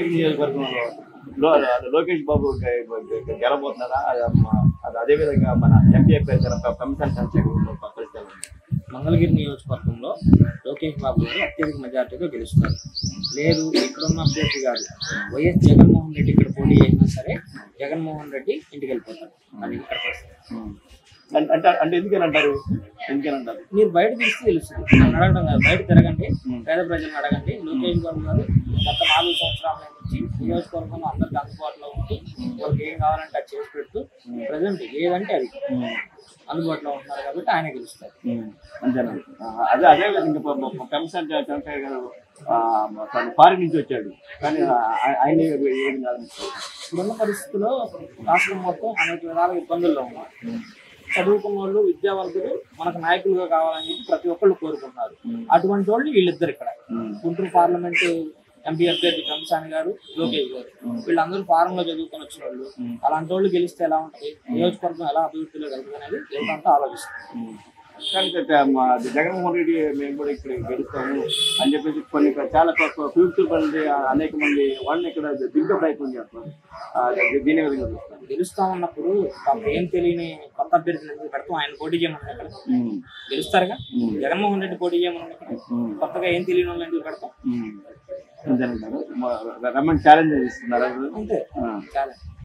నియోజకవర్గంలో లోకేష్ బాబు గెలబోతున్నారా? అది అదే విధంగా మన ఎంపీ అభ్యర్థి కమిషన్ చంద్రశేఖర్ పరిస్థితి. మంగళగిరి నియోజకవర్గంలో లోకేష్ బాబు గారు అత్యధిక మెజార్టీతో గెలుస్తారు. లేదు ఇక్కడున్న అభ్యర్థి గారు వైఎస్ జగన్మోహన్ రెడ్డి ఇక్కడ పోటీ అయినా సరే జగన్మోహన్ రెడ్డి ఇంటికి వెళ్ళిపోతారు. అది ఇక్కడ పరిస్థితి. అంటే ఎందుకనంటారు? మీరు బయట తీస్తే తెలుస్తుంది. నన్ను అడగడం కాదు, బయట తిరగండి, పేద ప్రజలను అడగండి. లోకేష్ బాబు గారు గత 4 సంవత్సరాల నుంచి నియోజకవర్గంలో అందరికి అందుబాటులో ఉంటూ వాళ్ళకి ఏం కావాలంటే అది చేసి పెడుతూ ప్రజెంట్ ఏదంటే అది అందుబాటులో ఉంటున్నారు కాబట్టి ఆయన గెలుస్తారు. అంతేనా? అదే విధంగా కమిషన్ చంద్రశేఖర్ గారు ఫారిన్ నుంచి వచ్చాడు, కానీ ఆయన ఇప్పుడున్న పరిస్థితుల్లో రాష్ట్రం మొత్తం అనేక విధాల ఇబ్బందుల్లో ఉన్నారు. చదువుకున్న వాళ్ళు, విద్యావంతులు మనకు నాయకులుగా కావాలని చెప్పి ప్రతి ఒక్కళ్ళు కోరుకుంటున్నారు. అటువంటి వాళ్ళు వీళ్ళిద్దరు ఇక్కడ గుంటూరు పార్లమెంటు ఎంపీ అభ్యర్థి కమిషన్ గారు, లోకేష్ గారు, వీళ్ళందరూ ఫారం లో చదువుకొని వచ్చిన వాళ్ళు. అలాంటి వాళ్ళు గెలిస్తే ఎలా ఉంటుంది, నియోజకవర్గం ఎలా అభివృద్ధిలో కలుగుతుంది అనేది యువతంతా ఆలోచిస్తుంది. కానీ జగన్మోహన్ రెడ్డి మేము కూడా ఇక్కడ గెలుస్తాము అని చెప్పేసి కొన్ని చాలా ఫ్యూచర్ పనులు అనేక మంది వాళ్ళని ఇక్కడ దిగ్గ ప్రయత్నం చేస్తారు. దీని విధంగా గెలుస్తామన్నప్పుడు ఏం తెలియని కొత్త అభ్యర్థులు ఎందుకు పెడతాం? ఆయన పోటీ చేయమని ఇక్కడ గెలుస్తారుగా. జగన్మోహన్ రెడ్డి పోటీ చేయమని ఇక్కడ కొత్తగా ఏం తెలియని వాళ్ళు ఎందుకు పెడతాం? రమ్మని ఛాలెంజ్ ఇస్తున్నారు. అంతే ఛాలెంజ్.